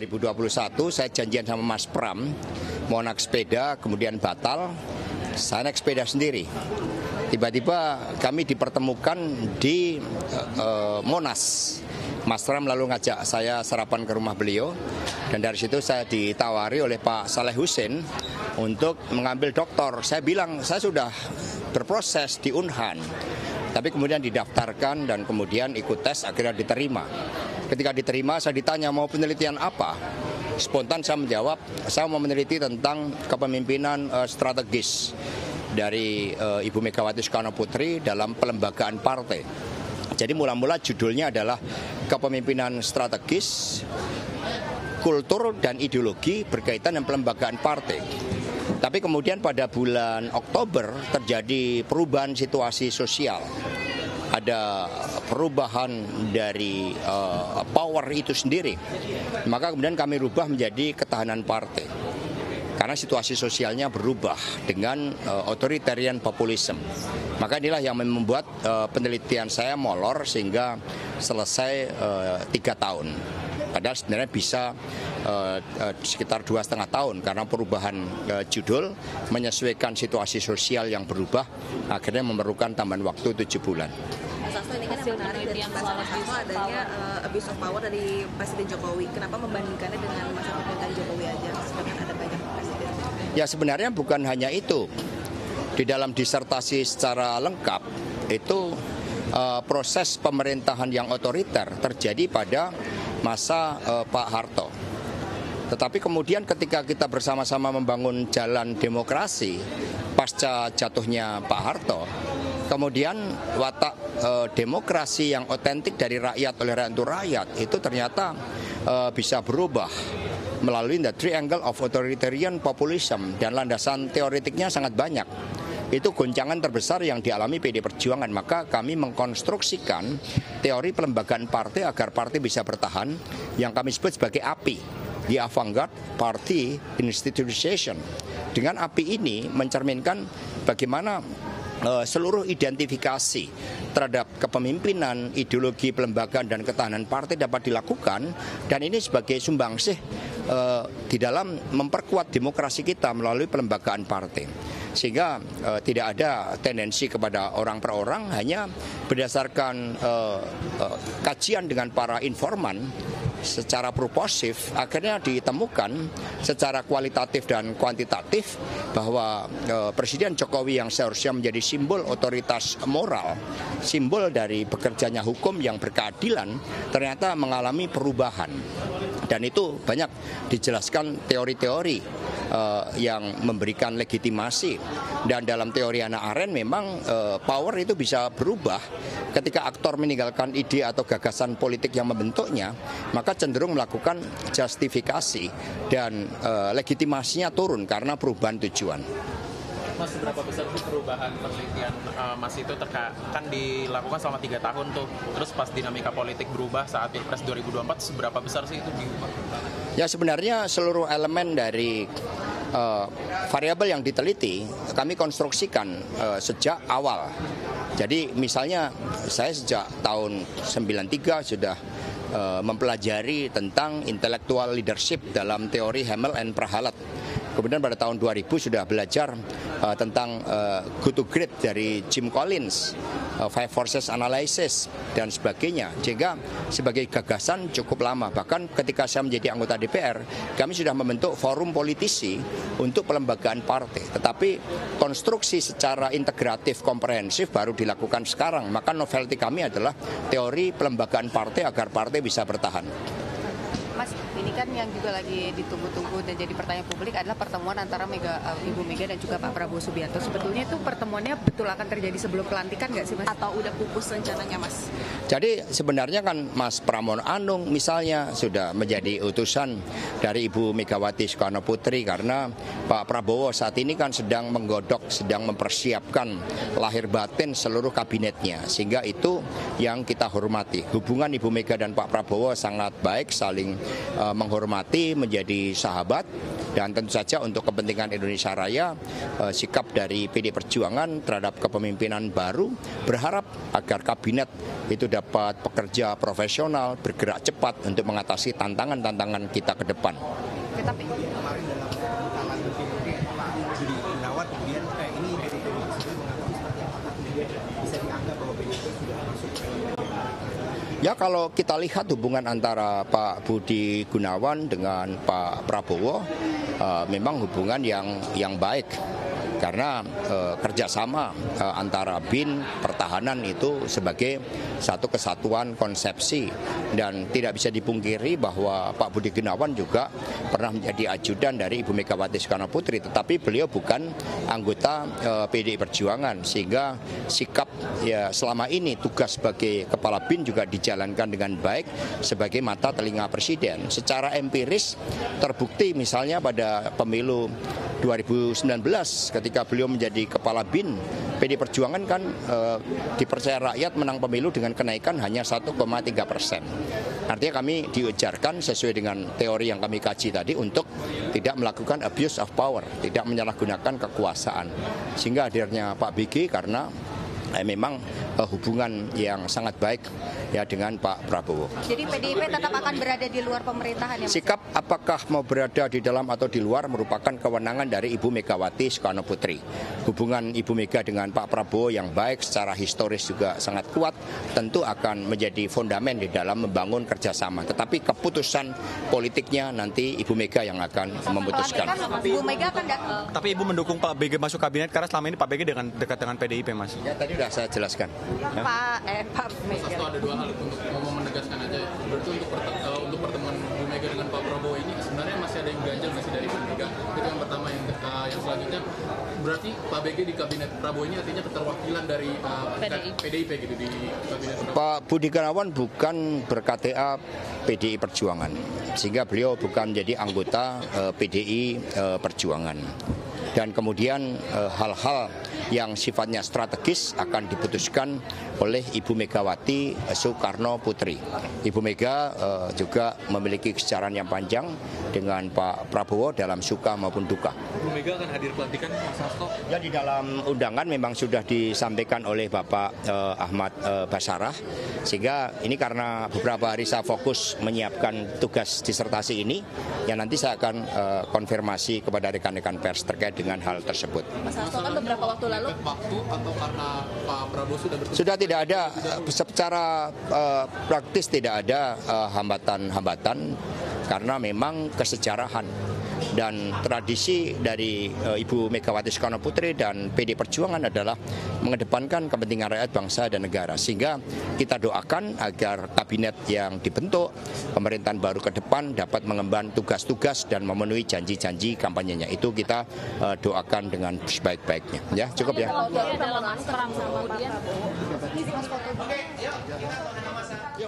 2021 saya janjian sama Mas Pram mau naik sepeda, kemudian batal, saya naik sepeda sendiri. Tiba-tiba kami dipertemukan di Monas. Mas Pram lalu ngajak saya sarapan ke rumah beliau, dan dari situ saya ditawari oleh Pak Saleh Husin untuk mengambil doktor. Saya bilang saya sudah berproses di Unhan, tapi kemudian didaftarkan dan kemudian ikut tes, akhirnya diterima. Ketika diterima, saya ditanya mau penelitian apa. Spontan saya menjawab, saya mau meneliti tentang kepemimpinan strategis dari Ibu Megawati Soekarno Putri dalam pelembagaan partai. Jadi mula-mula judulnya adalah kepemimpinan strategis, kultur dan ideologi berkaitan dengan pelembagaan partai. Tapi kemudian pada bulan Oktober terjadi perubahan situasi sosial. Ada perubahan dari power itu sendiri. Maka kemudian kami rubah menjadi ketahanan partai. Karena situasi sosialnya berubah dengan authoritarian populisme. Maka inilah yang membuat penelitian saya molor sehingga selesai 3 tahun. Padahal sebenarnya bisa sekitar 2,5 tahun karena perubahan judul menyesuaikan situasi sosial yang berubah, akhirnya memerlukan tambahan waktu 7 bulan. Mas Hasto, ini kan yang menarik dari Mas Hasto adanya abuse of power dari Presiden Jokowi. Kenapa membandingkannya dengan masa pemerintahan Jokowi aja, sedangkan ada banyak presiden? Ya sebenarnya bukan hanya itu. Di dalam disertasi secara lengkap itu proses pemerintahan yang otoriter terjadi pada masa Pak Harto. Tetapi kemudian ketika kita bersama-sama membangun jalan demokrasi pasca jatuhnya Pak Harto, kemudian watak demokrasi yang otentik dari rakyat oleh rakyat untuk rakyat itu ternyata bisa berubah melalui the triangle of authoritarian populism, dan landasan teoretiknya sangat banyak. Itu goncangan terbesar yang dialami PD Perjuangan. Maka kami mengkonstruksikan teori pelembagaan partai agar partai bisa bertahan, yang kami sebut sebagai API, the Avant-Garde Party Institutionalization. Dengan API ini mencerminkan bagaimana seluruh identifikasi terhadap kepemimpinan, ideologi, pelembagaan, dan ketahanan partai dapat dilakukan, dan ini sebagai sumbangsih di dalam memperkuat demokrasi kita melalui pelembagaan partai. Sehingga tidak ada tendensi kepada orang per orang, hanya berdasarkan kajian dengan para informan secara proposif, akhirnya ditemukan secara kualitatif dan kuantitatif bahwa Presiden Jokowi yang seharusnya menjadi simbol otoritas moral, simbol dari bekerjanya hukum yang berkeadilan, ternyata mengalami perubahan. Dan itu banyak dijelaskan teori-teori yang memberikan legitimasi. Dan dalam teori Hannah Arendt memang power itu bisa berubah ketika aktor meninggalkan ide atau gagasan politik yang membentuknya, maka cenderung melakukan justifikasi dan legitimasinya turun karena perubahan tujuan. Mas, seberapa besar sih perubahan penelitian Mas itu kan dilakukan selama 3 tahun tuh, terus pas dinamika politik berubah saat Pilpres 2024, seberapa besar sih itu diubah? Ya sebenarnya seluruh elemen dari variabel yang diteliti kami konstruksikan sejak awal. Jadi misalnya saya sejak tahun 93 sudah mempelajari tentang intellectual leadership dalam teori Hamel and Prahalat. Kemudian pada tahun 2000 sudah belajar tentang Good to Great dari Jim Collins, Five Forces Analysis dan sebagainya. Sehingga sebagai gagasan cukup lama. Bahkan ketika saya menjadi anggota DPR, kami sudah membentuk forum politisi untuk pelembagaan partai. Tetapi konstruksi secara integratif komprehensif baru dilakukan sekarang. Maka novelty kami adalah teori pelembagaan partai agar partai bisa bertahan. Mas, ini kan yang juga lagi ditunggu-tunggu dan jadi pertanyaan publik adalah pertemuan antara Ibu Mega dan juga Pak Prabowo Subianto. Sebetulnya itu pertemuannya betul akan terjadi sebelum pelantikan nggak sih, Mas? Atau udah pupus rencananya, Mas? Jadi sebenarnya kan Mas Pramono Anung misalnya sudah menjadi utusan dari Ibu Megawati Soekarno Putri, karena Pak Prabowo saat ini kan sedang menggodok, sedang mempersiapkan lahir batin seluruh kabinetnya. Sehingga itu yang kita hormati. Hubungan Ibu Mega dan Pak Prabowo sangat baik, saling menghormati, menjadi sahabat, dan tentu saja untuk kepentingan Indonesia Raya, sikap dari PD Perjuangan terhadap kepemimpinan baru berharap agar kabinet itu dapat bekerja profesional, bergerak cepat untuk mengatasi tantangan-tantangan kita ke depan. Tapi kemarin dalam tangan Pak Budi Gunawan kemudian ini dari sendiri mengatakan seperti apakah kemudian bisa dianggap bahwa PDIP sudah masuk ke Ya, kalau kita lihat hubungan antara Pak Budi Gunawan dengan Pak Prabowo memang hubungan yang baik. Karena kerjasama antara BIN pertahanan itu sebagai satu kesatuan konsepsi, dan tidak bisa dipungkiri bahwa Pak Budi Gunawan juga pernah menjadi ajudan dari Ibu Megawati Soekarno Putri, tetapi beliau bukan anggota PDI Perjuangan, sehingga sikap ya selama ini tugas sebagai kepala BIN juga dijalankan dengan baik sebagai mata telinga presiden. Secara empiris terbukti misalnya pada pemilu 2019 ketika beliau menjadi kepala BIN, PD Perjuangan kan dipercaya rakyat menang pemilu dengan kenaikan hanya 1,3%. Artinya kami diujarkan sesuai dengan teori yang kami kaji tadi untuk tidak melakukan abuse of power, tidak menyalahgunakan kekuasaan. Sehingga hadirnya Pak BG karena memang hubungan yang sangat baik ya dengan Pak Prabowo. jadi PDIP tetap akan berada di luar pemerintahan ya, Mas? Sikap apakah mau berada di dalam atau di luar merupakan kewenangan dari Ibu Megawati Soekarno Putri. Hubungan Ibu Mega dengan Pak Prabowo yang baik secara historis juga sangat kuat, tentu akan menjadi fondamen di dalam membangun kerjasama. Tetapi keputusan politiknya nanti Ibu Mega yang akan memutuskan. Ibu Mega akan datang. Tapi Ibu mendukung Pak BG masuk kabinet karena selama ini Pak BG dekat dengan PDIP, Mas. Ya, tadi sudah saya jelaskan. Ya. Pak Mega. Sasto, ada dua hal itu untuk mau menegaskan aja. Berarti untuk pertemuan Bu Mega dengan Pak Prabowo ini sebenarnya masih ada yang ganjil masih dari Bu Mega. Itu yang pertama. Yang selanjutnya berarti Pak BG di kabinet Prabowo ini artinya keterwakilan dari PDIP gitu di kabinet Prabowo. Pak Budi Gunawan bukan ber-KTA PDI Perjuangan, sehingga beliau bukan menjadi anggota PDI Perjuangan. Dan kemudian hal-hal yang sifatnya strategis akan diputuskan oleh Ibu Megawati Soekarno Putri. Ibu Mega juga memiliki kesejarah yang panjang dengan Pak Prabowo dalam suka maupun duka. Bu Mega akan hadir pelantikan Mas Sasto? Ya, di dalam undangan memang sudah disampaikan oleh Bapak Ahmad Basarah, sehingga ini karena beberapa hari saya fokus menyiapkan tugas disertasi ini, yang nanti saya akan konfirmasi kepada rekan-rekan pers terkait dengan hal tersebut. Mas Hasto kan beberapa waktu lalu Waktu atau karena Pak Prabowo sudah bertemu? Sudah tidak ada, secara praktis tidak ada hambatan-hambatan, karena memang kesejarahan dan tradisi dari Ibu Megawati Soekarno Putri dan PD Perjuangan adalah mengedepankan kepentingan rakyat, bangsa, dan negara. Sehingga kita doakan agar kabinet yang dibentuk, pemerintahan baru ke depan dapat mengemban tugas-tugas dan memenuhi janji-janji kampanyenya. Itu kita doakan dengan sebaik-baiknya. Ya, cukup ya. dalam perang sama Pak Prabowo.